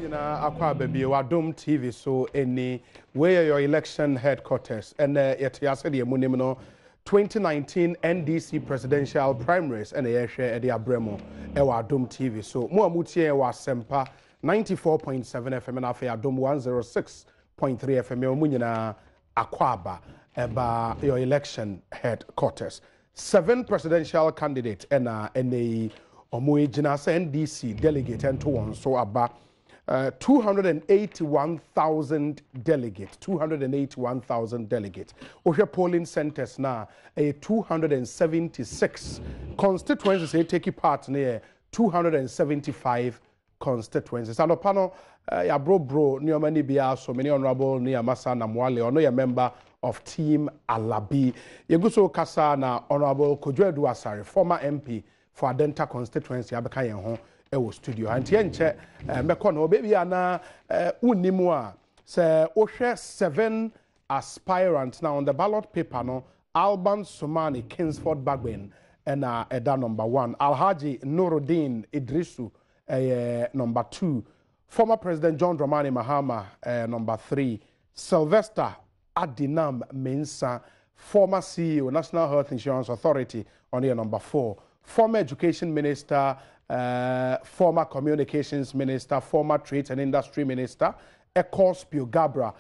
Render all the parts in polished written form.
Munyina akwa baby Adom TV so any where your election headquarters and yet yesterday munimno 2019 NDC presidential primaries and a share at the Abremo ewa Adom TV so mo amutie wa sempa 94.7 FM and afa Adom 106.3 FM munyina akwaba eba your election headquarters 7 presidential candidates and a Omoe Jinasa NDC delegate and to one so about 281,000 delegates. 281,000 delegates. Osha polling centers now a 276 constituencies they take part near 275 constituencies. And opano ya bro ni omani biya so many honorable ni Amasa Namwale ono ya member of Team Alabi. Yeguso kasa na honorable Kojwedu Asare former MP for Adenta constituency abeka yen ho e wo studio anti enche meko no baby ana unimu a se ohwe 7 aspirants now on the ballot paper no Alban Sumani Kingsford Bagben and eda number 1 Alhaji Nuruddin Idrisu number 2 former President John Dramani Mahama number 3 Sylvester Adinam Mensah former CEO National Health Insurance Authority on year number 4 former Education Minister, former Communications Minister, former Trade and Industry Minister, Ecospio Gabra,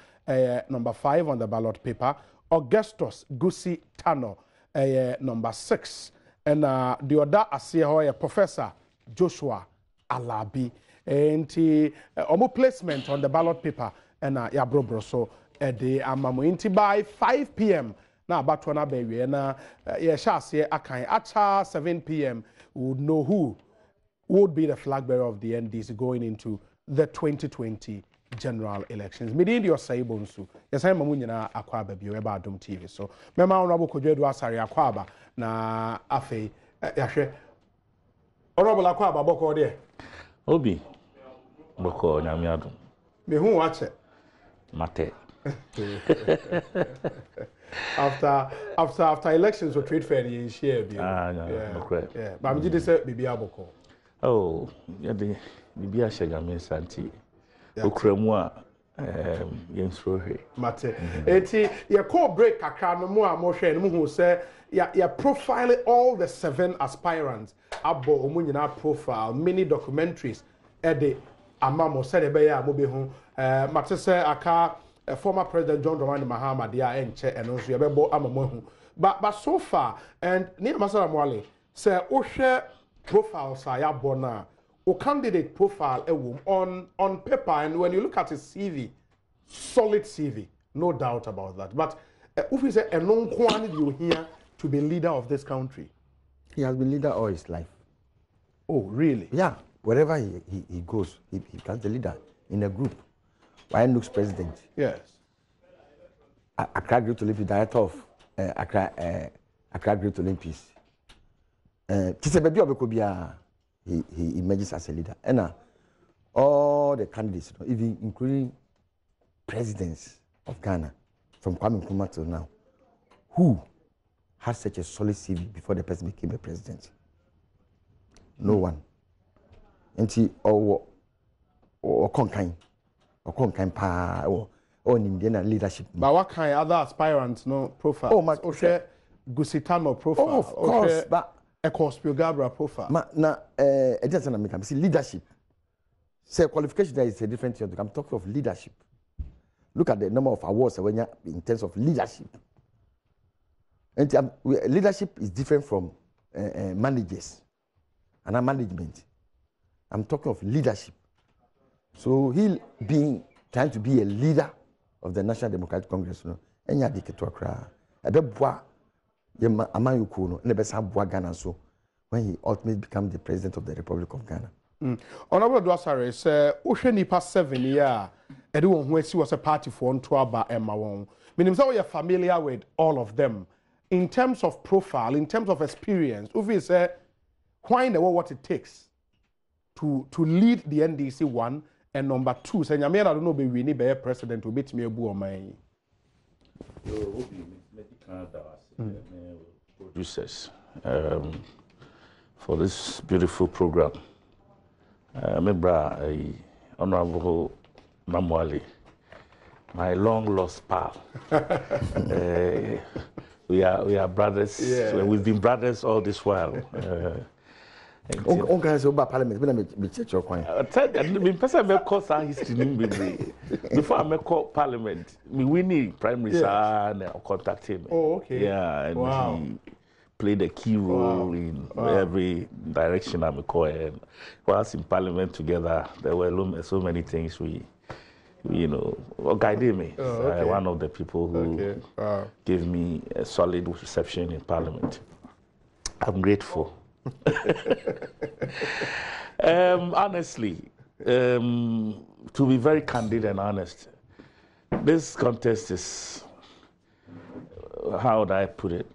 number 5 on the ballot paper, Augustus Gusi Tano, number 6, and the other Asiahoya Professor Joshua Alabi, and omo placement on the ballot paper, and Yabrobro, so the Amamu by 5 p.m. Now, about one baby, and at 7 p.m. would know who would be the flag bearer of the NDC going into the 2020 general elections. Midin your say BONSU. Yes, I'm Munyina Akwaba Biweba Adom TV. So, Mema Honorable Kojwedu Asare Akwaba na afe yahwe. Honorable Akwaba boko de. Obi boko nyame adom. Me hu wache. Mate. After elections or trade fair in share correct. Yeah, but I'm just say bibi aboko. Oh, yeah, the bibi a shagame santi. Okramu a yensro he. Mate. Eti your call break kakra no mo a mo hwe no mo hu say ya profile all the 7 aspirants abo omo nyina profile many documentaries e de amamo said e be ya mo be hu mate say aka former President John Dramani Mahama dia enche and also yebebo amamohu but so far and near Masara Mwale say ohwe profile sa ya bona o candidate profile on paper, and when you look at his CV, solid CV, no doubt about that, but if you say a non quantity you hear to be leader of this country, he has been leader all his life. Oh really? Yeah, wherever he goes, he becomes the leader in a group. Why looks president? Yes. Accra Great Olympics, director of Accra Great Olympics. He emerges as a leader. And all the candidates, even including presidents of Ghana, from Kwame Nkrumah till now, who had such a solid CV before the person became a president? No one. And he or conkind. Or Indian leadership. But what kind of other aspirants no profile? Oh, my Gusitano profile. Oh, of course, but Ecospio Gabra profile. It doesn't make sense. Leadership. Say qualification there is a different thing. I'm talking of leadership. Look at the number of awards when you're in terms of leadership. And leadership is different from managers and management. I'm talking of leadership. So he trying to be a leader of the National Democratic Congress, and ya dike to akra. Ebe boa ye amayuko no, na be sa boa Ghana so when he ultimately become the president of the Republic of Ghana. Honorable Dwasare say ohwe nipa 7 year e de won ho asi was a party for nto aba emma won. Meaning say we are familiar with all of them in terms of profile, in terms of experience. Ufi say why know what it takes to lead the NDC 1. And number 2, say Nyame na do no be wini be president will beat me ebu oman. Producers for this beautiful program. Membra Honorable Mamwali, my long lost pal. We are brothers. Yeah. So we've been brothers all this while. On can say about parliament, but me check your coin. I tell you, person me call our history before I call parliament. Me winning prime minister and contact him. Oh, okay. Yeah, and he played a key role in every direction I'm going. Whilst in parliament together, there were so many things we guided me. One of the people who gave me a solid reception in parliament. I'm grateful. Honestly, to be very candid and honest, this contest is, how would I put it?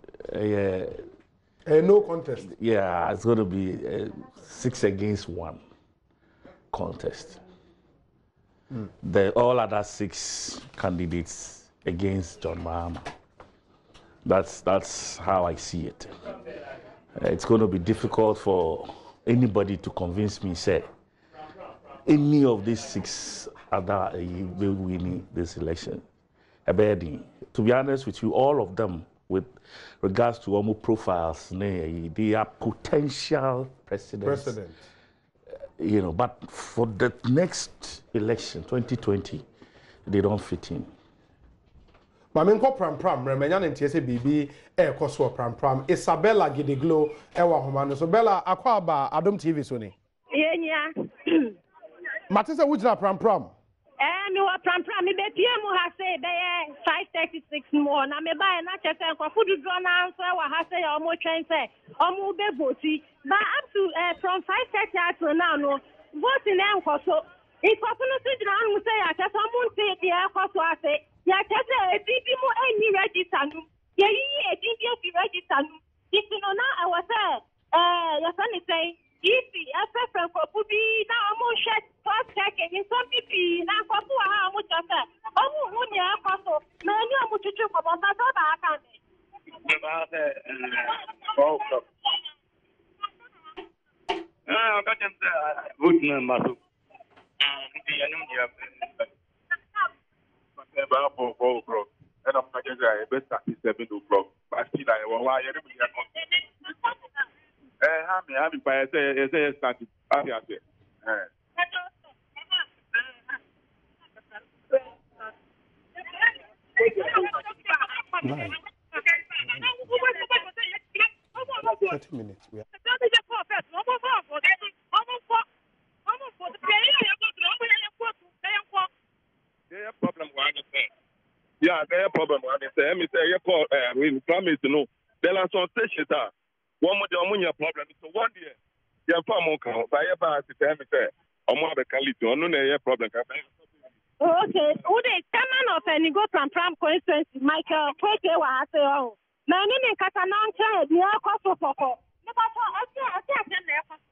No contest. Yeah, it's going to be a 6 against 1 contest. All other 6 candidates against John Mahama. That's how I see it. It's going to be difficult for anybody to convince me, say, any of these 6 other will win this election. To be honest with you, all of them, with regards to almost profiles, they are potential presidents. But for the next election, 2020, they don't fit in. Mame nko Prampram remenya ntie se bibi ekoso Prampram Isabella GIDIGLO ewa homa no so Bella akwa aba Adom TV so ni yenya Matisa wujina Prampram me wa Prampram me be pie mu ha se be 536 mo na me ba na chese nko fudu dro na nso ewa ha se ya omo twen se omo be voti but up to from 5:30 to now no voting na nko so ikoso no so jina anu se ya chese omo nte de ekoso ase ya chese ebibi mu eni register nu ye yi ebibi obi register nu dikino na I was ya sani say if FFM for pubi na omo shet first check in some pipi na kopu ha omo chese omo hu ni akoso na ni omo chuchu ko bonta so ba aka vote na maso ndi anu dia about 4 o'clock. And I'm not going to be 7 o'clock. But still, I will wire them. I'm by say started. Nine. 30 minutes. We are. Problem yeah, there's a problem. I me say you call we promise to know. There are some stations that one more problem. So one day, you have more count. I ever say me say, I'm more the quality. I know there problem. Okay, who the chairman of Nigo Prampram Constituency, Michael Koke wa ase o. Na ni ni kata na nche ni akoso poko. Ni ba so ase na akoso.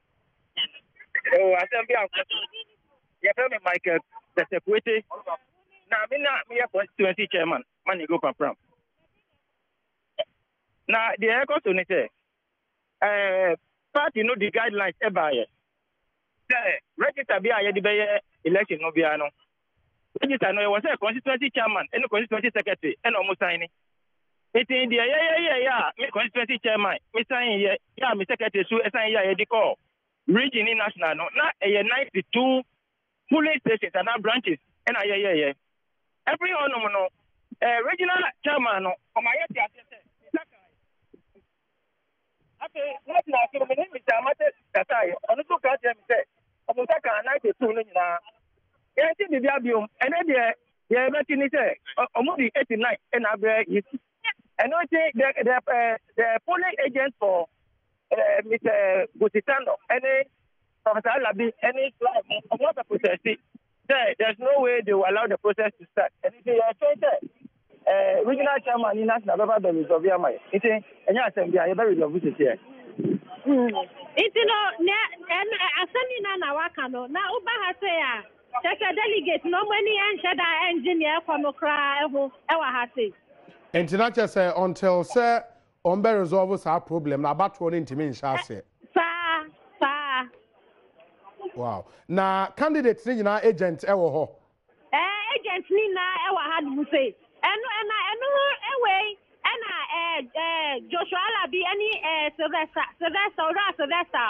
Oh, I say be akoso. You tell me Michael, the security. Now, me a constituency chairman, man, you go Prampram. Now, the echo to say, party know the guidelines ever. Register be a election no be ano. Register no was a constituency chairman and a constituency secretary and almost signing. It in the me constituency chairman, me sign me secretary so assign ADE-COKER. Region national no, not a 92 polling stations and branches and every no regional chairman no my okay what na so me name is Amate Tatai onu to ka tell me say omutaka 92 no nyina e ti bi abiom ene de beti ni say omudi 89 and abre yi and no say the polling agents for Mr. Gusitano any Professor Labi any what the process there's no way they will allow the process to start. And if they are regional chairman in national government of Yamai, it's a assembly, I very love it here. It's assembly na wakano. Na uba hasea. Check a delegate, no money and shada engineer from Okra, ewa hase. And tonight, say until sir, Ombe resolves our problem, about one intimate shall say. Sir. Wow. Na candidates ni na agent ewo ho. Agent ni na ewa ha mu say. Eno ewe Joshua Alabi any Sylvester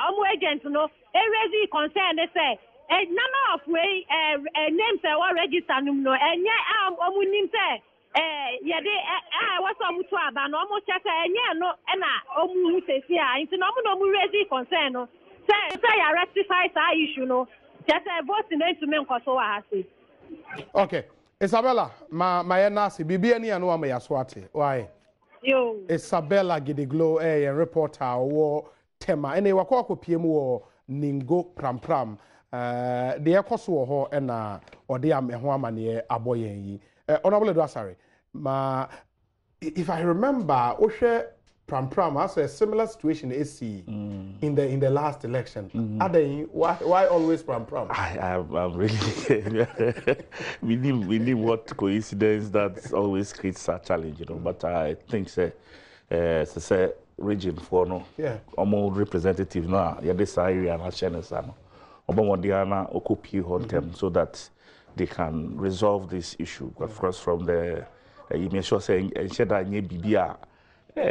omu agent no raise concern say a number of way names were registered no enye omu nim say yede what's omu to aba no omu check enye no na omu sesi a nti no omu raise concern no say ya rectify that issue no just vote no to me nkoso wa ha say. Okay. Isabella, my nasi bibi ani anu ama yaswate. Why? Yo. Isabella GIDIGLO reporter wo tema ene wakọ akopie mu wo Ningo Prampram de ekoso wo ho na ode am ho amane aboyen yi. Honorable Dwasare, ma if I remember ohwe Prampram has a similar situation AC in the last election. Adom, why always Prampram? I'm really we need what coincidence that always creates a challenge, you know. But I think say region for no, almost representative now. Yeah, this area na channel sana. Obamodiana occupy them so that they can resolve this issue. Of course, from the you may sure say that nye bibia. Who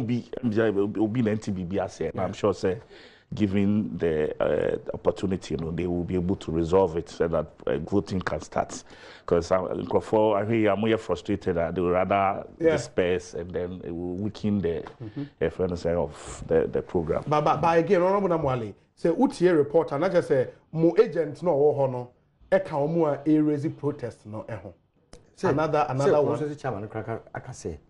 be NTBB, I'm sure say given the opportunity, you know, they will be able to resolve it so that voting can start. Because I hear I'm more frustrated that they will rather disperse and then it will weaken the fairness of the program. But again, Honorable Namwale, say UTA reporter, not just say mo agent no or no, eka omo a raise protest no eho. Another one. So chairman I can say.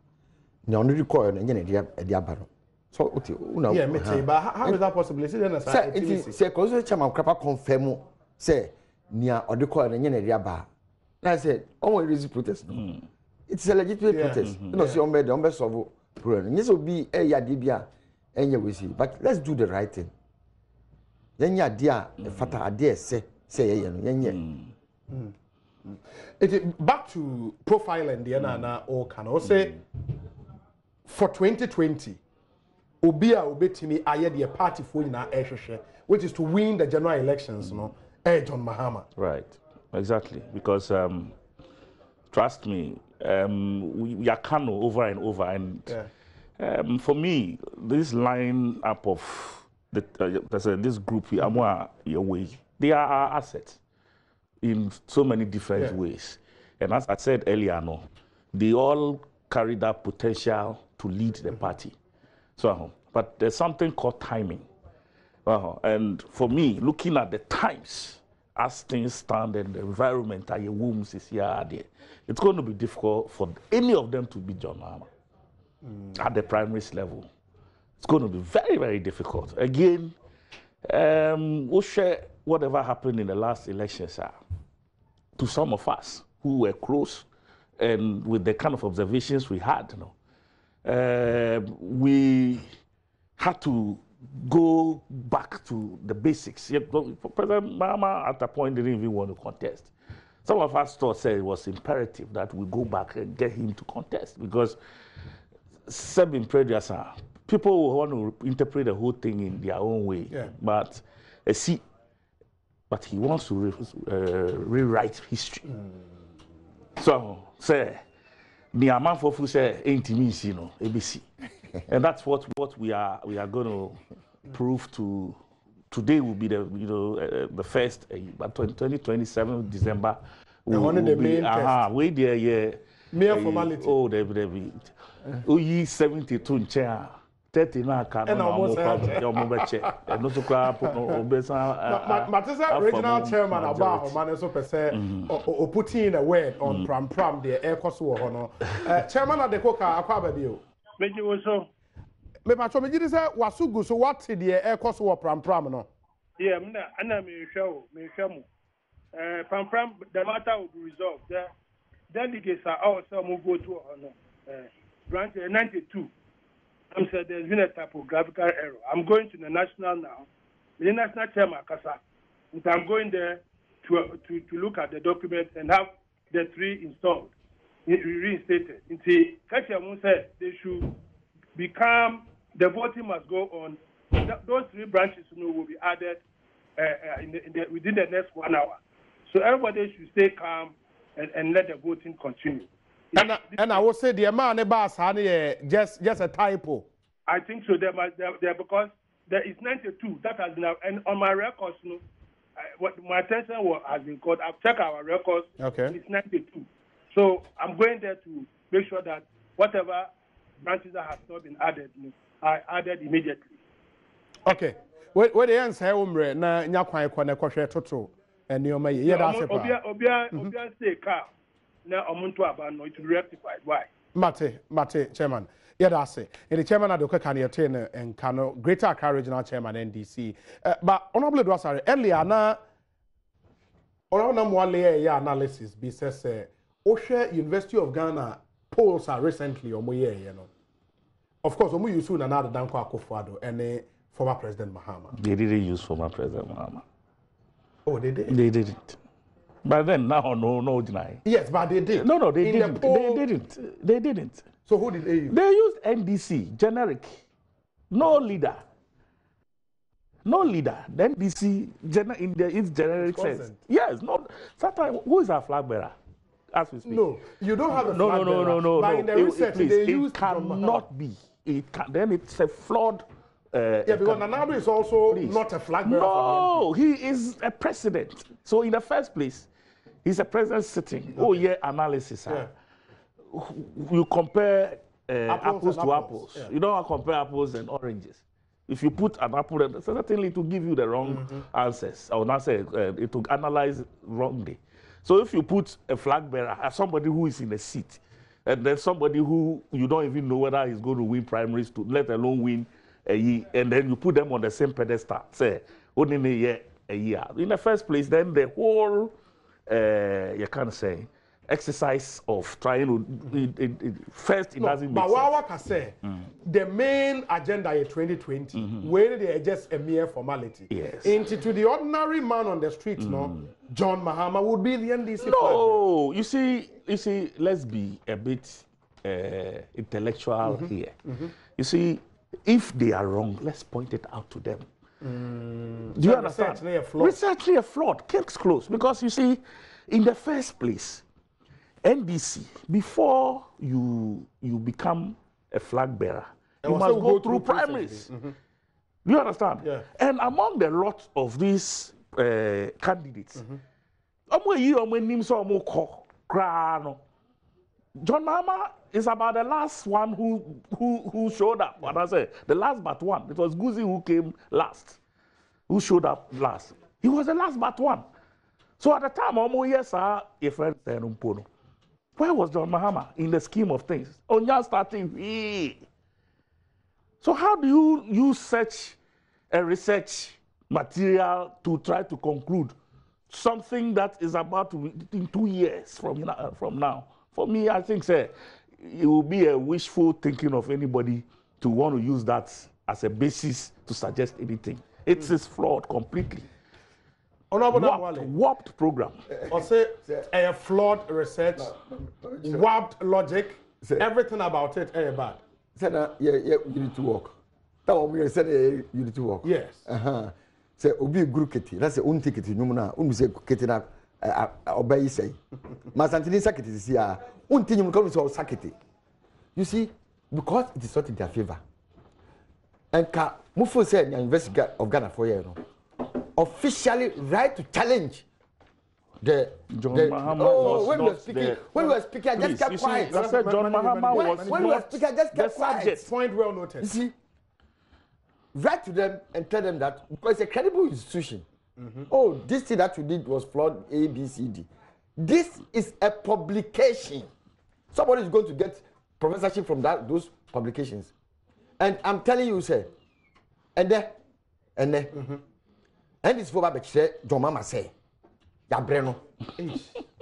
No only record and diabaro. So yeah, me say, but how is that possible? Say cause chairman crapa confirm say near or the call and diaba. I said, oh, raise protest. It's a legitimate protest. You know, see on bed solve problem. This will be a yadibia and we see. But let's do the right thing. Then ya dear fata ade say back to profile and the na or can also say for 2020 obia obetimi aye the party for na ehwehwe which is to win the general elections no John Mahama. Right, exactly, because trust me, we are Kano over and over, and for me this line up of this group they are our assets in so many different ways. And as I said earlier, no, they all carry that potential to lead the party. So, but there's something called timing. And for me, looking at the times, as things stand and the environment, it's going to be difficult for any of them to be John Mahama at the primaries level. It's going to be very, very difficult. Again, we'll share whatever happened in the last elections to some of us who were close and with the kind of observations we had, we had to go back to the basics. President Mahama at a point didn't even want to contest. Some of us thought said it was imperative that we go back and get him to contest because people will want to interpret the whole thing in their own way. But he wants to rewrite history. So say the amount for say ain't me, ABC. And that's what we are going to prove to. Today will be the first, but 2027 December. One of the main test. Wait there, mere formality. Oh, they be. Oh, ye 72 chair. 30 na ka no mo beche no so kwa obesa Matisa regional chairman aba man so pese o putting in a word on Prampram the air cost wo no chairman ADE-COKER akwa ba bi o meji wo so me ma cho me gidi say wasugu so what the air cost wo Prampram no yeah ana me hwe mu Prampram the matter will be resolved the delegates are also move go to branch 92. I'm saying there's been a typographical error. I'm going to the national now. The national chairman, Kasa. And I'm going there to look at the document and have the 3 installed, reinstated. And see, Kachamun said they should become, the voting must go on those 3 branches will be added within the next 1 hour. So everybody should stay calm and let the voting continue. And I will say the amount of bus just a typo. I think so. There because there is 92 that has been, and on my records, what my attention has been called. I've checked our records. Okay. It's 92. So I'm going there to make sure that whatever branches that have not been added are added immediately. Okay. Where the answer na nyakwan ekwane kwhwe toto enioma ye da sepa. Obia say car na omuntu aba no it will be rectified. Why? Mate chairman. Yeah, that's it. And the chairman of the Kanye and Kano, Greater Accra Regional Chairman NDC. But honorable Dwasare, earlier na one layer analysis be says Oshe University of Ghana polls are recently on you know. Of course, we use soon another Danko Akufo-Addo and former President Mahama. They didn't use former President Mahama. Oh, they did? They didn't. But then now, no deny. Yes, but they did. No, they didn't. They didn't. So who did they use? They used NDC, generic. No leader. The NDC, in its generic sense. Yes, no. Sometimes, who is our flag bearer? As we speak. No, you don't have a flag bearer. No. But in the research, they used it cannot be. Then it's a flawed. Yeah, because Nanado is also not a flag bearer. No, he is a president. So in the first place, he's a president sitting. Okay. Oh yeah, analysis. Yeah. You compare apples to apples. Yeah. You don't compare apples and oranges. If you put an apple, certainly to give you the wrong answers. I will not say it will analyze wrongly. So if you put a flag bearer as somebody who is in a seat, and then somebody who you don't even know whether he's going to win primaries, to let alone win a year, and then you put them on the same pedestal, say, only a year. In the first place, then the whole, you can't say, exercise of trying to, first it doesn't make sense. But what I say, the main agenda in 2020, where they are just a mere formality. Yes. Into to the ordinary man on the street, no, John Mahama would be the NDC. No, you see, let's be a bit intellectual here. You see, if they are wrong, let's point it out to them. Do you understand? Research a flawed. Case closed. Because you see, in the first place, NDC, before you become a flag bearer, you must go through primaries. Do you understand? Yeah. And among the lot of these candidates, John Mahama is about the last one who showed up. What I say, the last but one. It was Guzi who came last, who showed up last. He was the last but one. So at the time, where was John Mahama in the scheme of things? Onya starting. So how do you use such a research material to try to conclude something that is about to be in 2 years from now? For me, I think it will be a wishful thinking of anybody to want to use that as a basis to suggest anything. It is flawed completely. Warped program. Or say a flawed research, warped logic, everything about it bad. Said you need to work. That one we said you need to work. Yes. Say obi guru keti. That's the only ticket you know. Unu say keti na obey say. Masantini saketi si ya. Unti you come so saketi. You see, because it is not in their favor. And ka Mufo said the University of Ghana for you know. Officially right to challenge the John Mahama when we were speaking, I just kept quiet. I said John Mahama was when we were speaking, I just kept quiet. Point well noted. You see, write to them and tell them that because it's a credible institution. Oh, this thing that you did was flawed A, B, C, D. This is a publication. Somebody is going to get professorship from those publications. And I'm telling you, sir, and this for Babek said, John Mama say, Yabreno.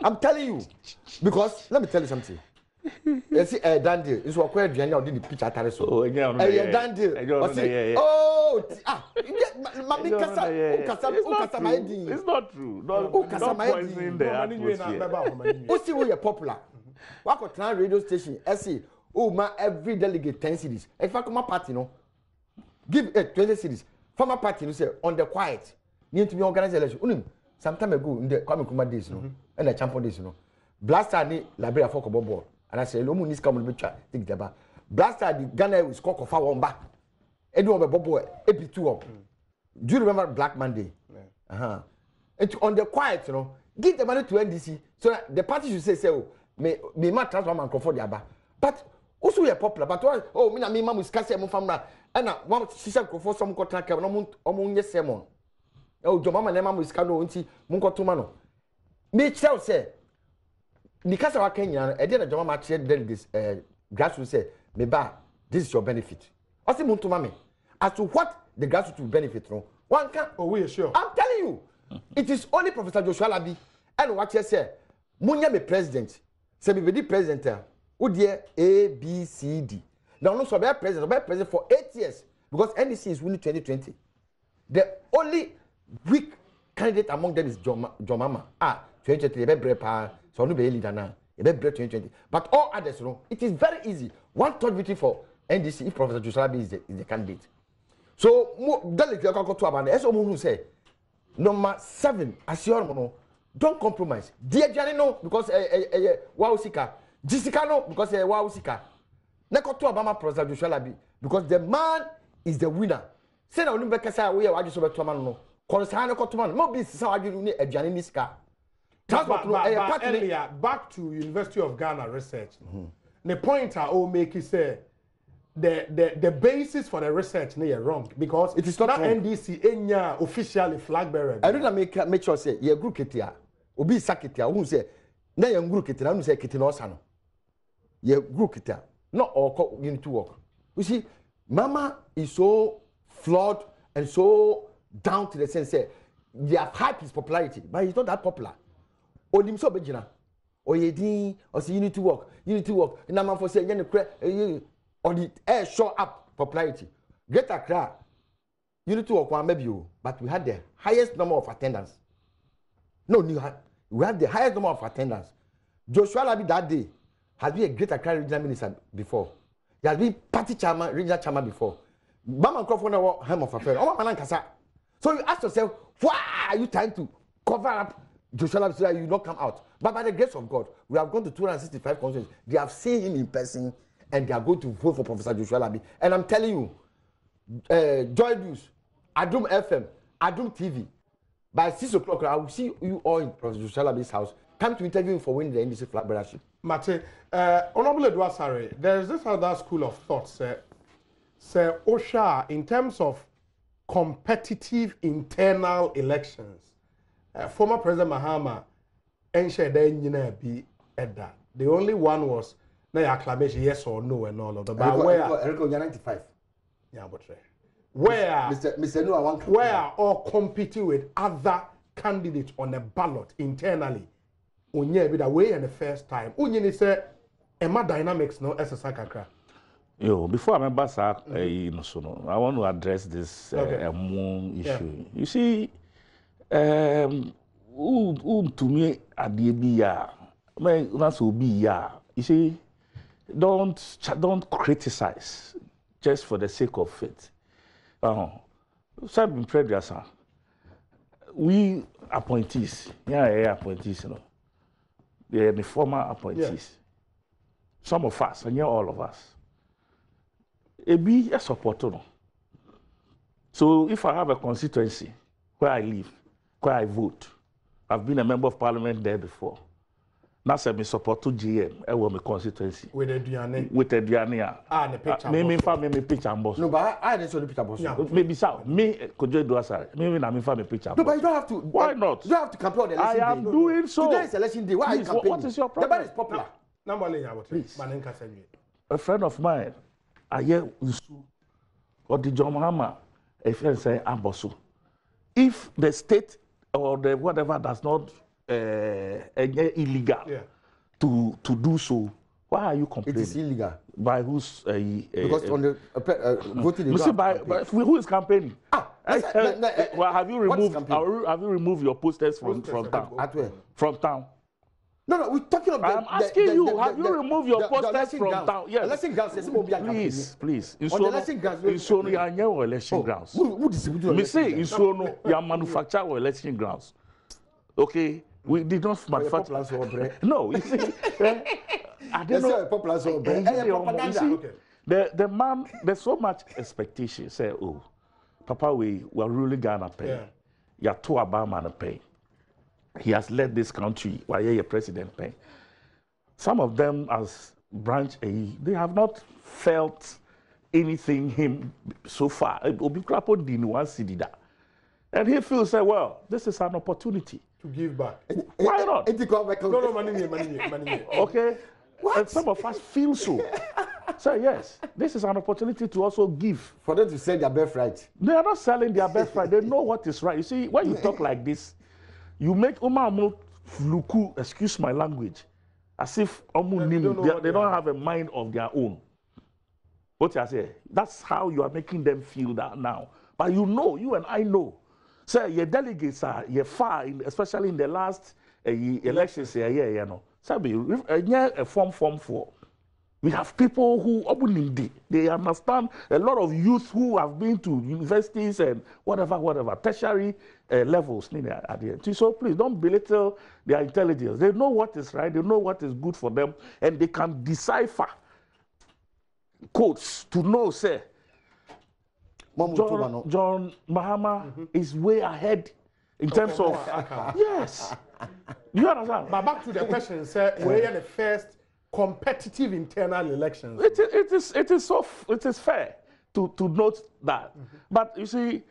I'm telling you, because let me tell you something. You see, Dandy, it's what quite Daniel did the pitch at Tariso. Oh, yeah, Dandy. Oh, Mami it's not true. Don't poison the atmosphere. Who see we are popular? What radio station? I see, oh, my every delegate 10 cities. If I come a party, no. give 20 cities. Former party, you say, on the quiet, need to be organized election. Some time ago, in the Kwame Nkrumah days, and the champion days, Blaster ni Liberia for ball. And I say, Lomu needs come to take the bar. Blaster the Ghana with score of our back. Edward Bobo, AP2 up. Do you remember Black Monday? And on the quiet, give the money to NDC so that the party should say, oh, may not transfer and comfort the Abba. But also, we are popular. But oh, me and me, Mamma, Scassia, Mufamra, and one sister for some contract, among yes, Simon. Oh, Jomama, Nema, Muscano, Unti, Munko Tumano. Me tell say, because of our Kenya, I did a Jomama said this grassroots say, Meba, this is your benefit. I say, Muntumame, as to what the grassroots will benefit from. One can, oh, we are sure. I'm telling you, it is only Professor Joshua Labi and what you say, Munya be president, say me be president, Udia A, B, C, D. Now, no, so be president for 8 years because NDC is winning 2020. The only weak candidate among them is Jomama. 2020, so no be leader now. 2020. But all others, it is very easy. 1/3 victory for NDC if Professor Joshua Labi is the candidate. So, delegate to about the SO say, number 7, assure don't compromise. Dear Janino, because Wausika, Jessica no, because Wausika. Neko to Obama Professor Joshua Labi, because the man is the winner. Say na onimbe kasa we are just to man no. Concern ko to man, no be say waju ni aduane ni sika. Transport no earlier back to University of Ghana research. The point I will make is say the basis for the research is wrong because it is not NDC enya officially flag bearer. I don't make sure say ye group ketia obi saketia who say na ye group ketia na say ketia no sano. Ye group ketia not all unity work. You see, Mama is so flawed and so down to the sense that they have hyped his popularity, but he's not that popular. Or him so bejina. Or ye din or say unity work. Na man for say or the air show up popularity. Greater Accra, unity work one maybe you, but we had the highest number of attendance. No, we had the highest number of attendance. Joshua Labi that day has been a Greater Accra regional minister before. He has been party chairman, regional chairman before. Bama Crawford now Home of Affairs. So you ask yourself, why are you trying to cover up Joshua Labi so that you not come out? But by the grace of God, we have gone to 265 constituencies. They have seen him in person. And they are going to vote for Professor Joshua Labi. And I'm telling you, Joy News, Adom FM, Adom TV, by 6 o'clock, I will see you all in Professor Joshua Labi's house. Come to interview him for winning the NDC flag bearership. Mate, Honorable Edward Sare, there is this other school of thought, Sir Osha, in terms of competitive internal elections, former President Mahama, the only one was no acclamation, yes or no, and all of that. But where 95. Yeah, but Mr. No, I want where or competing with other candidates on a ballot internally. Onye be that way and the first time. Onye say Emma dynamics no SSA kakra. Yo, before I remember that, I want to address this issue. Yeah. You see, to me at the BIA, that's BIA. You see. Don't criticize just for the sake of it. We appointees, appointees, they are the former appointees. Yes. Some of us, and all of us. It be a supporter. So if I have a constituency where I live, where I vote, I've been a member of parliament there before. Now, say me support to GM. I want my constituency. With a Duane. The picture. Me picture boss. No, but I didn't show the picture boss. Yeah. Maybe so. Me could you do a sorry? Maybe na me me picture. No, but you don't have to. Why not? You don't have to campaign on the election day. I am doing so. Today is election day. Why are you campaigning? What is your problem? The man is popular. Please. A friend of mine, I hear or the John Mahama, a friend say Ambosu. If the state or the whatever does not illegal to do so, why are you complaining? It is illegal. By who's because on the voting you see by who is campaigning? Well, have you removed your posters from town? At where? From town. No, we're talking about. I'm asking you, have you removed your posters from town? Yes. Election grounds. Please. On the election grounds. Election grounds. Who distribute? Me say, you manufacture election grounds. Okay? We did not manufacture. No, you see. I don't know. The man, there's so much expectation. Say, oh, Papa, we are really gonna pay. You're too Obama to pay. He has led this country while you're president pay. Some of them, as branch AE, they have not felt anything him so far. And he feels, say, well, this is an opportunity to give back. Why not? No, money. Okay. What? And some of us feel so. So yes, this is an opportunity to also give. For them to sell their birthright. They are not selling their birthright. They know what is right. You see, when you talk like this, you make Umamu Luku, excuse my language, as if they don't have a mind of their own. What I say? That's how you are making them feel that now. But you know, you and I know. So your delegates are far, especially in the last elections here, you know. So a form 4. We have people who they understand, a lot of youth who have been to universities and whatever, tertiary levels. So please don't belittle their intelligence. They know what is right, they know what is good for them, and they can decipher codes to know, say, John Mahama is way ahead in terms of, yes. You understand? But back to the question, sir, where are the first competitive internal elections? It is fair to note that. But you see,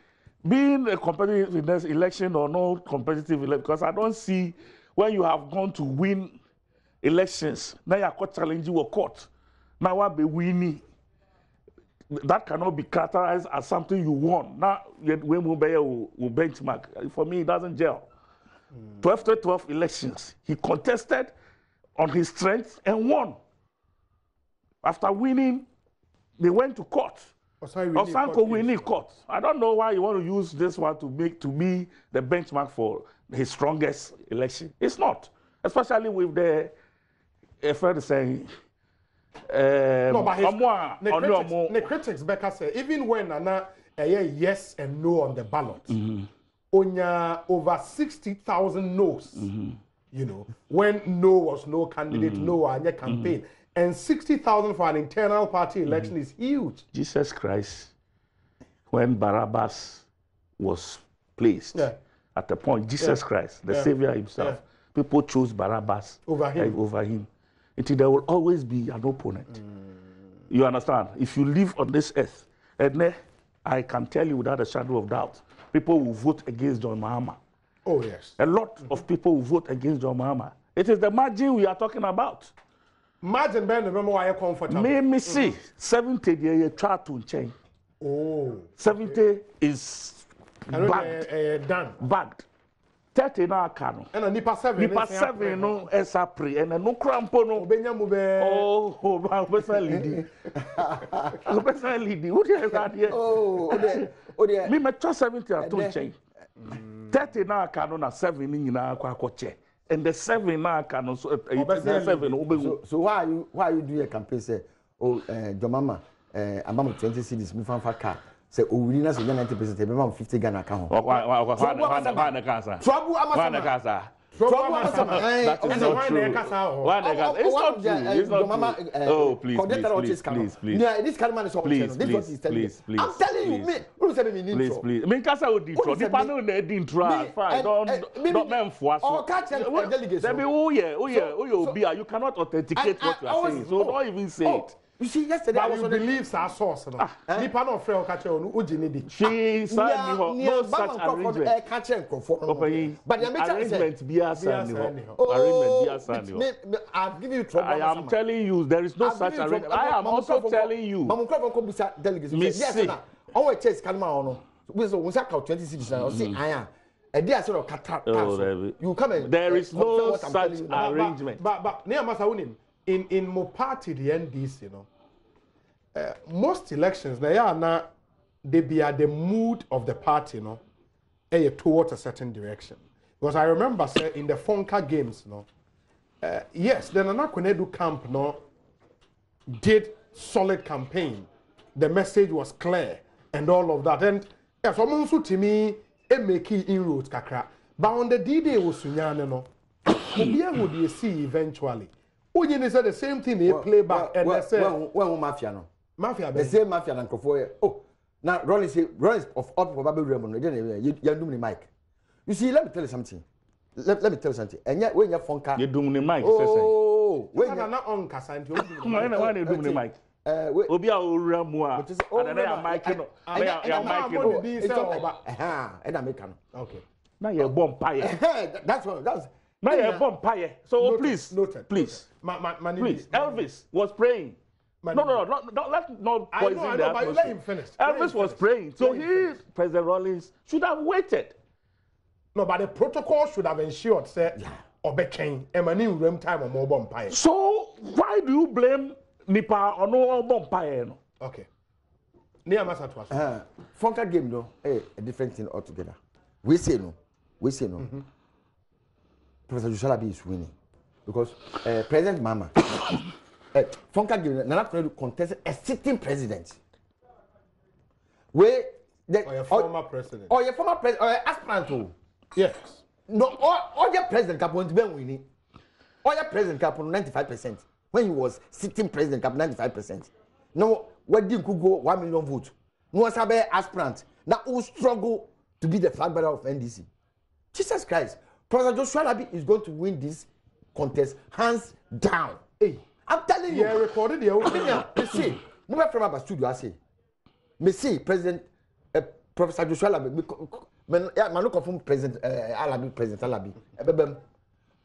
being a competitive in this election or no competitive election, because I don't see when you have gone to win elections, now you are caught challenging your court. Now what be winning? That cannot be characterized as something you won. Now when Mubaya will benchmark. For me, it doesn't gel. 12 elections, he contested on his strength and won. After winning, they went to court. Osanko winning court. I don't know why you want to use this one to be the benchmark for his strongest election. It's not, especially with the friend saying. No, but the critics, Becca say, even when Nana yes and no on the ballot. Onya over 60,000 no's, you know, when no was no candidate, no any campaign, and 60,000 for an internal party election is huge. Jesus Christ, when Barabbas was placed at the point, Jesus Christ, the Savior himself, people chose Barabbas over him. There will always be an opponent. You understand? If you live on this earth, and I can tell you without a shadow of doubt, people will vote against John Mahama. Oh, yes. A lot of people will vote against John Mahama. It is the margin we are talking about. Margin, Ben, remember why you're comfortable. Me see, 70 you try to change. Oh. 70 is bagged. Done. Bagged. 30 na kano. And nipa 7. Nipa 7 no esapre and no crampo no. Oh, personally. Personally, what is that here? Oh, dear. Me me 70 at to change. 30 na kano na 7 ni na akwa che. And the 7 na kano so 7 so why you do a campaign say John Mahama among 20 cities move from car. Say, oh, we need to 90%. Everyone 50 Ghana account. Trouble, that is not true. It's not true. It's not true. Oh, please. Yeah, this kind of man is please. I'm telling you, me. Who said me intro? Please. Me kasa wo intro. The panel na intro. Fine. Don't men force. Oh, catch them delegates. There be you cannot authenticate what you are saying. So don't even say it. You see, yesterday I was on the beliefs our source. Nipa no frɛ catch on ujinidi. She said no such arrangement. But the arrangement be I'll give you trouble. I am telling you, there is no such arrangement. I am also telling you. Yes, sir. Our chase can no. We say 20 cities now. See, I am. A day I said Qatar. You come and there is no such arrangement. But near Masawunin. In my party, the NDC, you know, most elections, they be at the mood of the party, you know, towards a certain direction. Because I remember, say, in the Fonka games, you know, Yes, the Nana Konedu camp no did solid campaign. The message was clear and all of that. And yes, also to me, it make inroads kakra. But on the D-Day was Sunyane no. Obia would you see eventually. Ujini said the same thing they play back and they say when mafia no. Mafia the same mafia and Kofoye. Oh, now Ronnie of up for Baby Raymond, you do me mic. You see, let me tell you something. Let me tell you something. And yet when you're Fonka, you do me mic. Oh, when you're not on Casanti, why do me mic? Obia Ura Mua, and I make okay. Now you're bomb pie. That's one. That's now you're bomb pie. So noted, please, noted, please, please. Elvis was praying. No, let's not poison the atmosphere. Let him finish. Elvis was praying, so President Rawlings should have waited. No, but the protocol should have ensured, say, Obechain, Emani Rem time or more bomb pie. So why do you blame Nipa or no bomb pie? Okay. Near Massachusetts. Fonka game, no, a different thing altogether. We say no. Professor Jushalabi is winning because President Mama, Fonka game, Nana Konedu contest a sitting president. Where or your former president. Or your former president, or your aspirant. Yes. No, all your president cap won't be winning. All your president cap on 95%. When he was sitting president cap 95%. No, where did you go 1 million votes? No one sabe aspirant. Now who struggle to be the flag bearer of NDC. Jesus Christ. Professor Joshua Labi is going to win this contest hands down. Hey, I'm telling you. Yeah, recorded the opinion. You see, move from our studio, I say. Me see, President Professor Joshua Labi. Man, confirm President Alabi, President Alabi.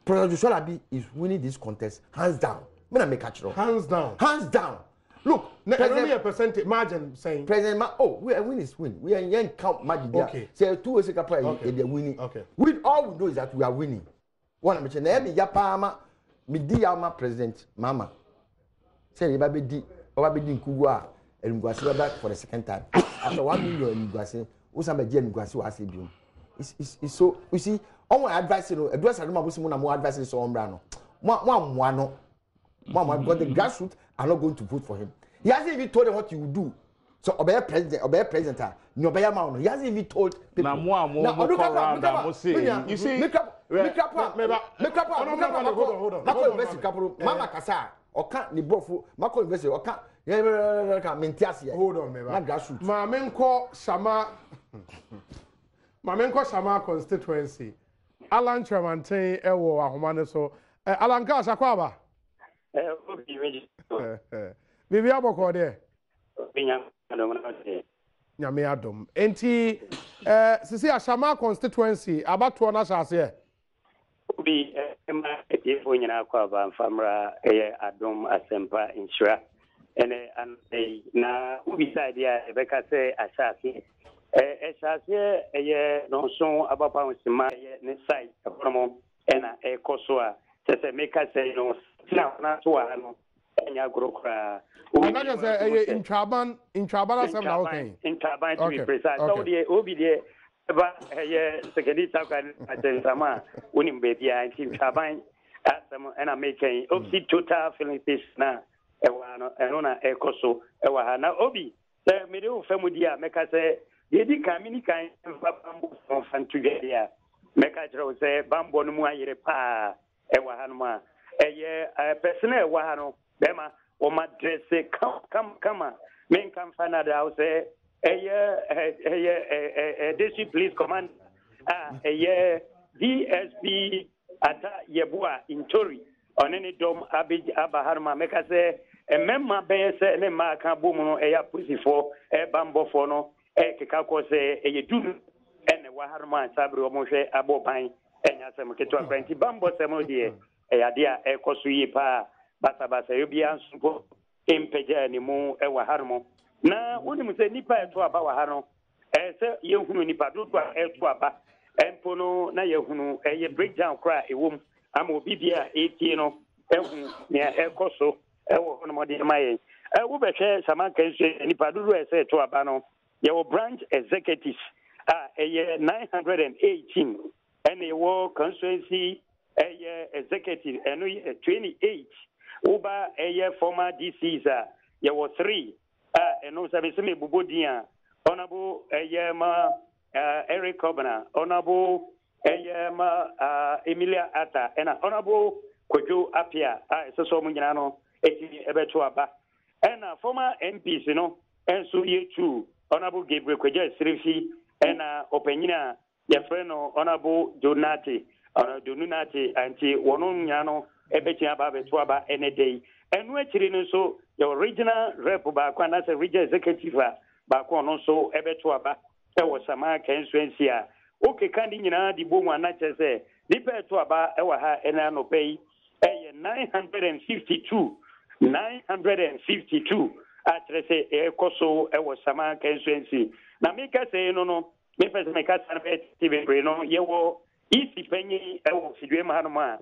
Professor Joshua Labi is winning this contest hands down. Me make catch hands down. Hands down. Look, only a percentage margin saying President we are winning is win. We are in count margin. Okay. Say 2 weeks ago, they're winning. Okay. All we know is that we are winning. One mention me yapama me di ama President Mama. Say you baby di nkugwa engwasi back for the second time. After 1 million engwasi, usamba je engwasi wa say biom. It's so you see all my advice advice no mabusi na mo advice so ombra no. Mo no. Mama, because the grassroots are not going to vote for him. He hasn't even told them what he will do. So, Obey President, no Obey Mount. He hasn't even told people. You see, make up. Mama Kasa, or can't ni brofu, Mako investor, or can't. Hold on, maybe. Not grassroots. Mamenko Shama constituency. Alan Tremantin, Ewo, Ahumane, so Alan Gasha Kwaba. Bibi aboko de Nyame Adom enti sisi Shama constituency abato na shase bi ema efo nyina kwa ba famra Adom asempa insura ene na ubi side ya beka se ashase shase no so abapa nsima ne side apromo ena ekoso a se meka se no na to ano enya grokra Onaga say intraban asem na okay intraban to be precise so the obi the ba secondary takan atensama unim be bia intraban asem ena making obi total filling station na ewa no eno na ekoso ewa ha na obi say me de famudi a meka say ye di kamini kan bambo from together meka tro say bambo no mu ayere pa ewa ha no ma personnel wa ha no bema o ma dresse come men kan fana da say district police command DSP ata yebua intori onene dom abij abaharma meka say memma be say ne ma kan bomu no pusifo bambo fo no keka ko say dunu ene waharma sabri o mo hwe aboban enya sem keto akwanti bambo sem die dia ekoso yi pa basa yobi ansupo empeja ni mu ewa harmo na woni mu se nipa eto aba wa haro se yehunu nipa dodo eto aba empono na yehunu ye breakdown kra ewom ama obibia etie no ehu ne ekoso ewo no mode maye wo behwe samanka nse nipa dodo se eto aba no ye wo branch executives ye 918 and ye wo constituency executive and 28 uba former DCs there were 3 and no service me bubodia honorable Eric Kobana, honorable Emilia Atta and honorable Kojo Apia so munyano ebetuaba and former MPs and so ye too honorable Gabriel Kwaja Sirifi and Openina your friend honorable Donati anti wonon nyano ebetia ba betuaba any day and we so the original rep ba kwana as a regional executive ba kono so ebetuaba e was Shama Constituency okay kandi nyina di bo mu na chese di petuaba e wa ha ena no pay 952 atrese e koso e was Shama Constituency na me ka say no me pese me ka san be TV no ye wo isi penyi e wo fidwe ma no ma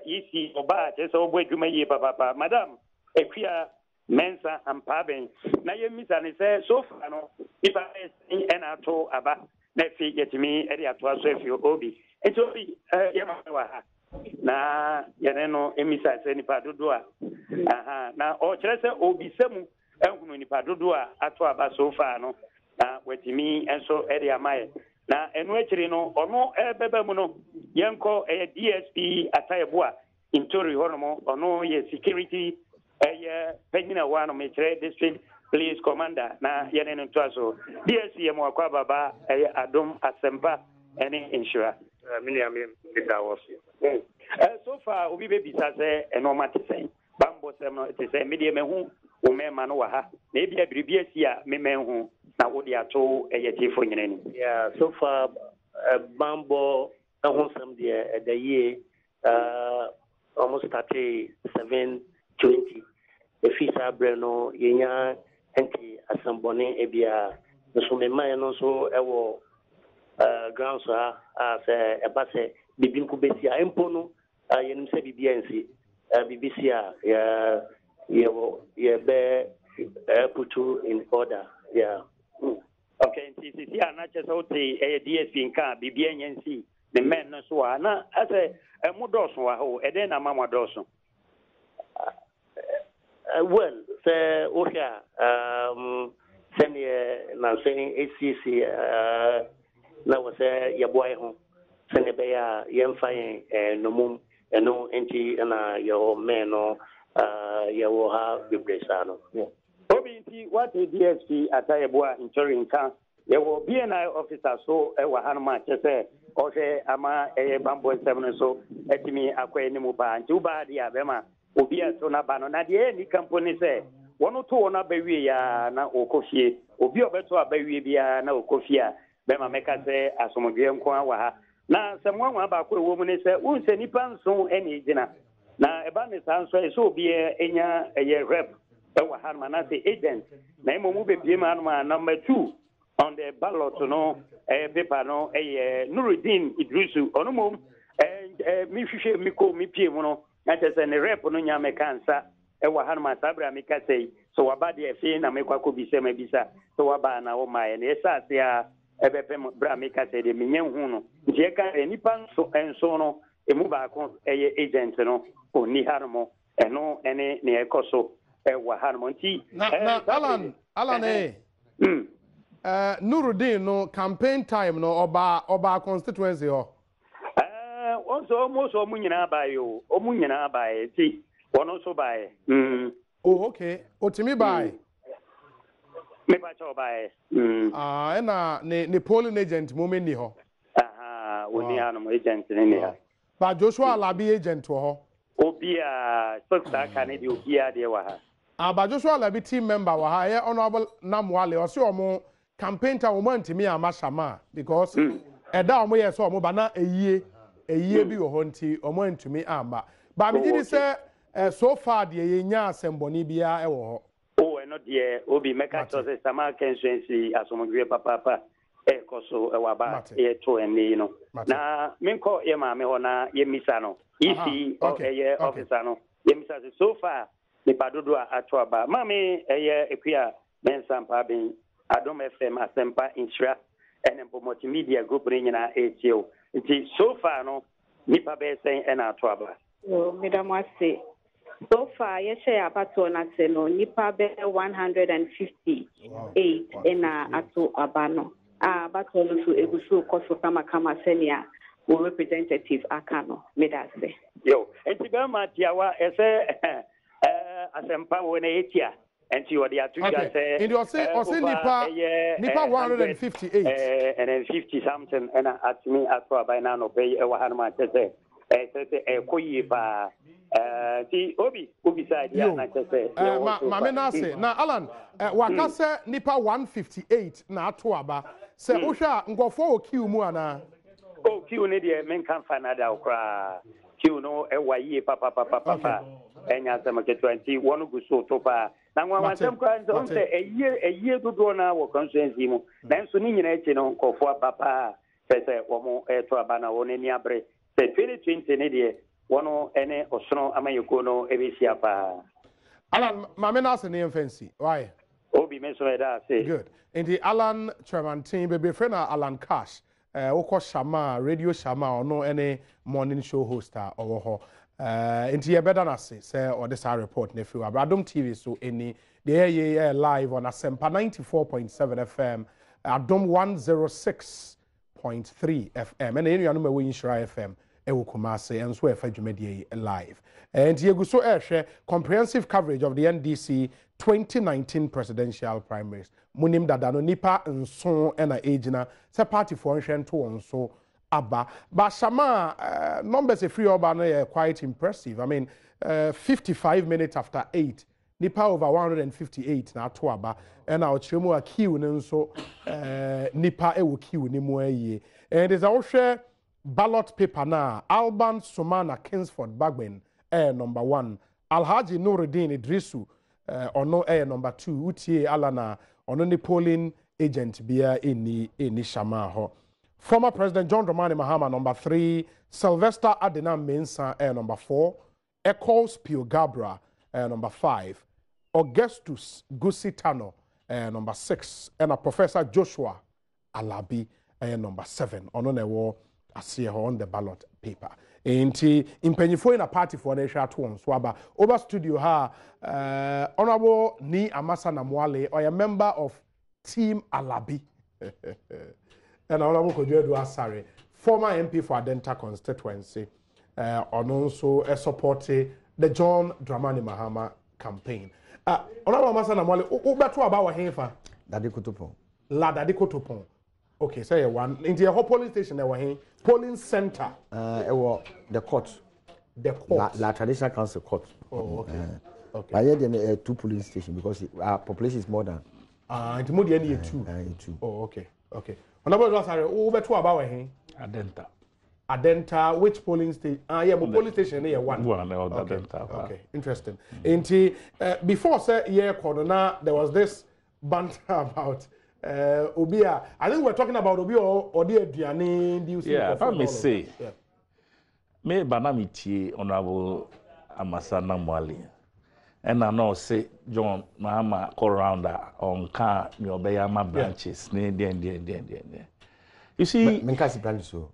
isi oba chese obo adwuma ye papa madam ekwia mensa ampaben na ye misa ne say so far no if I en ato aba na fi yetimi e ato aso efi obi etobi ye ma wa ha na ye no emisa se ni padodo na o kire se obi semu ehunu ni padodo ato aba so far no na wetimi enso e amaye na enu akiri no ono ebebe mu no yenko DSP atayeboa intori honomo ono ye security Penina one metre district police commander na yene no toaso DSP mo akwa baba Adom asempa any insure miniam bita was so far obi be bisa se enoma te sen bambo sem no te sen media mehu o mema no wa ha na e bia biribia si a me mehu na wo dia to tifo nyene ni yeah so far bambo na some the year almost 720 if it's a breno yenya anti asambone ebia so me man no so ewo grounds as a base bibinku besia empono yenim se bibia nsi BBC be put in order yeah okay NCC na chesa oti DSP nka bibia nyansi the men no so na ase mudoso wa ho eden na mamodoso well say osia senior na saying ACC na was your boy ho sene be ya yemfa no mum eno enti na your men no you have vibrasano obinti what DSP atayeboa insurinka you BNI officer so e wa hanuma chese o se ama bambo 7 so etimi akwa ni mu ba nti uba dia bema obi so na ba no na de ni company se wono to wona bawie ya na okofie obi obeto abawie bia na okofia bema meka se asomdwe nko wa ha na se mwanwa ba ko ewo mu ne se unse nipa nso eni gina na eba ne sanso so obi enya rep ewa hanuma na se agent na imomu be bie ma hanuma number 2 on the ballot no paper no Nuruddin Idrisu onomom mi hwehwe mi ko mi pie mu no na tese ne rep no nya mekansa ewa hanuma sabra mi ka sei so wabade efi na me kwako bi se ma bisa so waba na wo mae na esase a ebepe bra mi ka sei de menye hu no ntie ka nipa nso no emu ba ko agent no oni hanumo eno ene ne ekoso ewa hanumo nti na Alan Nuruddin no campaign time no oba constituency ho also almost omunyina abaye ti wono so baye oh okay otimi baye me ba cho baye na ne polling agent momeni ho oni anu agent ni ha ba Joshua Alabi agent ho obi a sokta kan di obi a de wa ha ba Joshua Alabi team member wa ha honorable Namwale o se omo campaign time omo ntimi ama Shama because eda omo ye so omo ba na eyie bi wo ho nti omo ntumi amba ba me gidi se so far de ye nya asemboni bia e wo ho eno de obi meka cho se Shama Constituency asomdwe papa koso waba to eni no na menko ye ma me ho na ye misa no isi officer no ye misa so far ni padodo ato aba mame ekwia mensampa ben Adom FM asempa insura and Multimedia group ni nyina etio nti so far no nipa be say and ato aba. Madam Wase. So far, yes, about to say no, nipa be 158 in ato abano. But also egusu koso kama senia or representative akano. Medase. Yo, and Tibama Tiawa, asempa when etia. And you are the okay. And you say nipa 158 and then 50 something and at me at by now pay a 100 say koyi pa ti obi side ya na say mame na say na Alan waka say nipa 158 na ato aba say ohwa ngofo o kiu mu ana o kiu ne de men kan fanada okra kiu no e waye papa enya sama ke 20 wonu guso to pa na nwa wantem kwa nso se eye dodo na wo constituency mu na nso ni nyina eche no nkofo papa se wo to aba na woni ni abre se 2020 ne de wono ene osono amayeko no ebesia pa Alan mame na se ne fancy why obi me so da say good in the Alan chairman team be friend Alan Cash woko Shama radio Shama ono ene morning show hoster owo ho into your better na say or this report ne free Adom TV so any the live on Asempa 94.7 FM Adom 106.3 FM and any anuma we Inshira FM ewo Kumase and so efa dwumadi live and you so share comprehensive coverage of the NDC 2019 presidential primaries munim dada no nipa nso na agina se party for nhwe to onso Abba, but Shama numbers a free urban quite impressive. I mean, 55 minutes after 8, nipa over 158 na to Abba, and our chemo a kiu so nipa ewu kiu ni moye. And there's also ballot paper na Alban Sumana Kingsford Bagben number 1, Alhaji Nuruddin Idrisu ono number 2, Utie Alana ono ni polling agent bia ini Shama ho. Former President John Dramani Mahama, number 3. Sylvester Adenam Mensah, number 4. Eccles Pio Gabra, number 5. Augustus Gusitano, number 6. And Professor Joshua Alabi, number 7. On the ballot paper. Inti impenyifo in a party for the share to swaba over studio ha honorable Ni Amasa Namwale or a member of Team Alabi. And Honorable Kojo Asare, former MP for Adenta Constituency, also supported the John Dramani Mahama campaign. Honorable Masa Namwale, beto about Hefa? Dadi Kotopon. La Dadi Kotopon. Okay, say one. In the whole polling station, there were polling center. The court. The court. La Traditional Council court. Oh, okay. Okay. But here there are 2 polling stations because our population is more than. It's more than 2. 2. Oh, okay. Okay. Honorable Asare, beto about Adenta. Adenta, which polling station? Polling station here one. Okay. Adenta. Okay, interesting. Before say corona, there was this banter about Obia. I think we're talking about Obia or the Diani. Yeah, if I may say, me banamiti Honorable Amasana Mwali, and I know say John Mahama co-rounder on car Nyobeyama branches. You see, Menkasi branches so.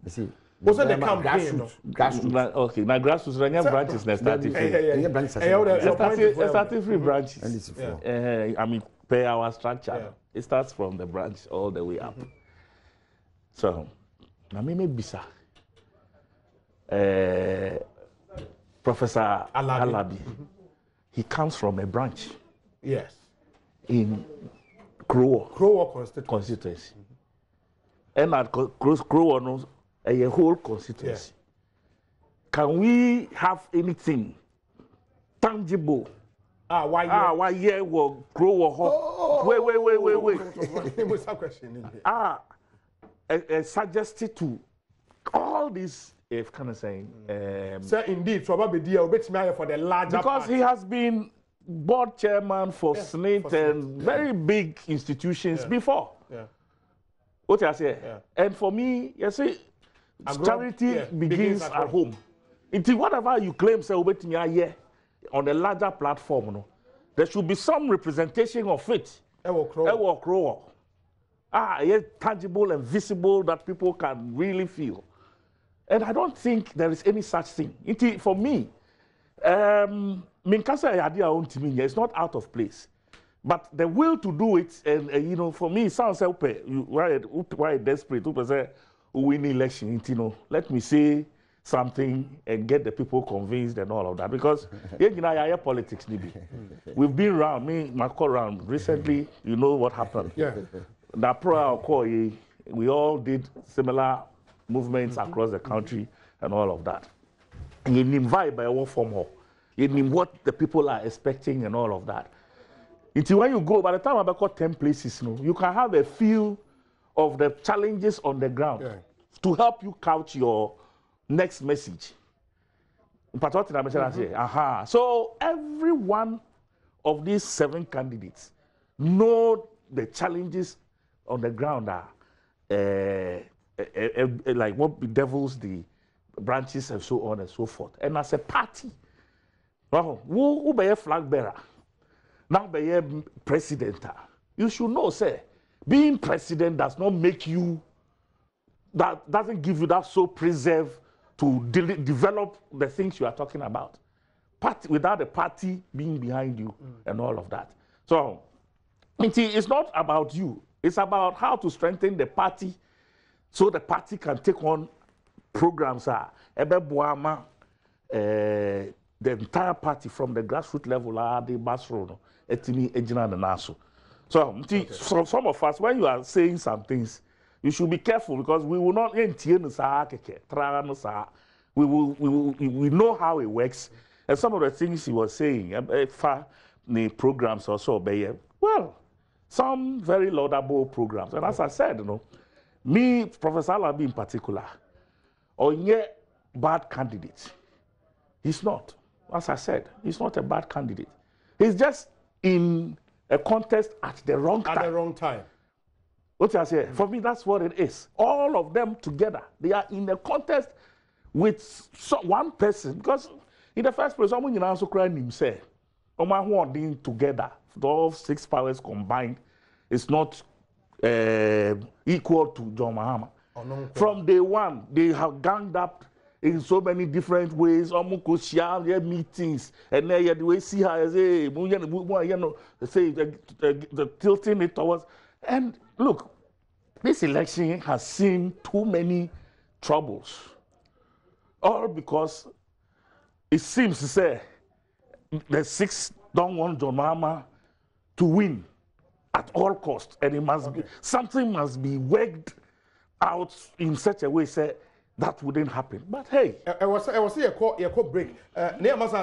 You see. Also the campaign. Grassroots. Okay, now grassroots branches na starting free. Starting free branches. I mean, per our structure, it starts from the branch all the way up. So, na me bisa. Professor Alabi, he comes from a branch. Yes. In Krowo constituency. And at Krowo knows a whole constituency. Can we have anything tangible? Why yeah, well, Krowo. Wait. What's that question? Suggested to all these, if kind of saying, sir, indeed, probably for the larger because part. he has been board chairman for Senate and very big institutions before. Yeah. What I say, and for me, you see, charity begins at home. Until whatever you claim, say, on the larger platform, no, there should be some representation of it. Tangible and visible that people can really feel. And I don't think there is any such thing. For me, it's not out of place. But the will to do it, and you know, for me, it sounds like why desperate to say win election. You know, let me say something and get the people convinced and all of that. Because politics, we've been around, around recently. You know what happened? Yeah. We all did similar movements across the country and all of that. And you invite by one form, you need what the people are expecting and all of that. Until when you go, by the time I got 10 places, you can have a feel of the challenges on the ground to help you couch your next message. So every one of these 7 candidates know the challenges on the ground are like what bedevils the branches and so on and so forth. And as a party, who be a flag bearer? Now be a president. You should know, say, being president does not make you, that doesn't give you that so preserve to develop the things you are talking about. Without the party being behind you and all of that. So, it's not about you. It's about how to strengthen the party so the party can take on programs. The entire party from the grassroots level the Basro, Etini, Ejina, and Naso. So, some of us, when you are saying some things, you should be careful because we will not we know how it works. And some of the things he was saying, the programs also, well, some very laudable programs. And as I said, me, Professor Alabi in particular, bad candidate. He's not. As I said, he's not a bad candidate. He's just in a contest at the wrong time. At the wrong time. What I say? For me, that's what it is. All of them together, they are in a contest with one person. Because in the first place, someone also crying himself. Together, all 6 powers combined, is not equal to John Mahama. From day one, they have ganged up in so many different ways. Meetings, and then we see how say the tilting it towards. And look, this election has seen too many troubles, all because it seems to say the 6 don't want John Mahama to win at all costs, and it must be something must be worked out in such a way say that wouldn't happen. But hey, I was here a call break.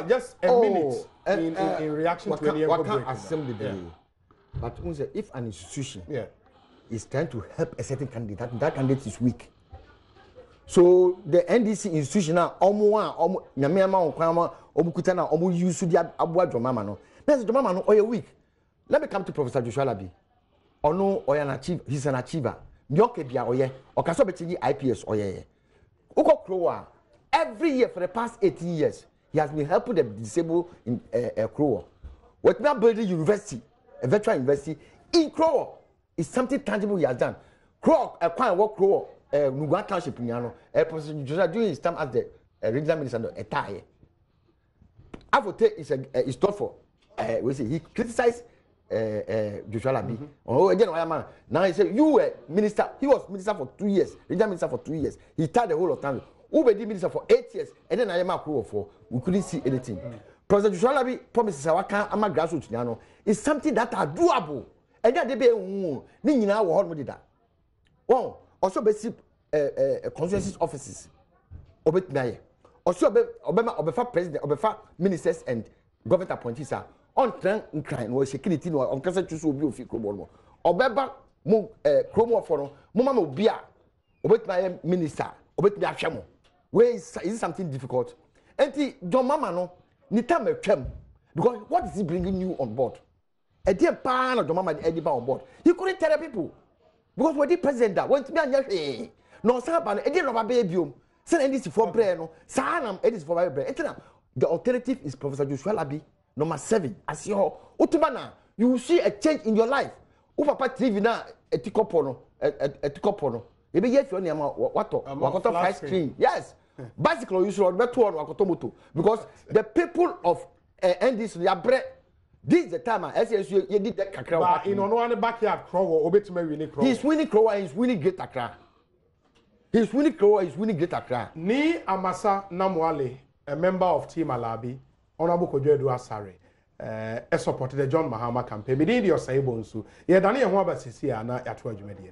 Just a minute in reaction to any break. Assembly day. But if an institution is trying to help a certain candidate, that candidate is weak. So the NDC institution now, use the weak. Let me come to Professor Joshua Labi. He's an achiever. IPS every year for the past 18 years, he has been helping the disabled in Krowa. What now building university, a veteran university in Krowa is something tangible he has done. Krowa, a quite work Krowa, Nugan Township, Professor Joshua doing his time as the regional minister of Etaye. Avote is tough for, he criticized Joshua Labi. Now he said, you were minister, he was minister for 2 years, regional minister for 2 years. He tied the whole of time. Who were the minister for 8 years, and then I am a crew for, we couldn't see anything. President Joshua Labi promises our grassroots is something that are doable. And then they be now what that. One, also basic constituency offices. Also, Obefa president, Obefa ministers and government appointees are on trend in crime or security or on cancer to be of Kromo. Obeba Kromo for Mama Bia, Obet minister, Obet Shama. Where is something difficult? And John Mama no, Nita me chem. Because what is he bringing you on board? A dear pan of John Mama Ediba on board. He couldn't tell the people. Because when the president that went to be a no, Saban, a dear of a baby. Send NDC for Breno, Sanam, it is for my brain. The alternative is Professor Joshua Labi, number 7. As your Utubana, you will see a change in your life. Upapa TV na etikopono, Ebe yes you niam wakoto fire screen. Yes. Bicycle you should better on wakoto moto because the people of NDC they are this is the time SSU you did that kakra. But in on one backyard crow obetime winning crow. He's winning crow and he's winning great Accra. He's winning crow and he's winning great Accra. Ni Amasa Namwale, a member of Team Alabi, Honorable Kojedu Asare, supported the John Mahama campaign. But in your say BONSU, ye dani e ho abasisi ana ya to adwumadi.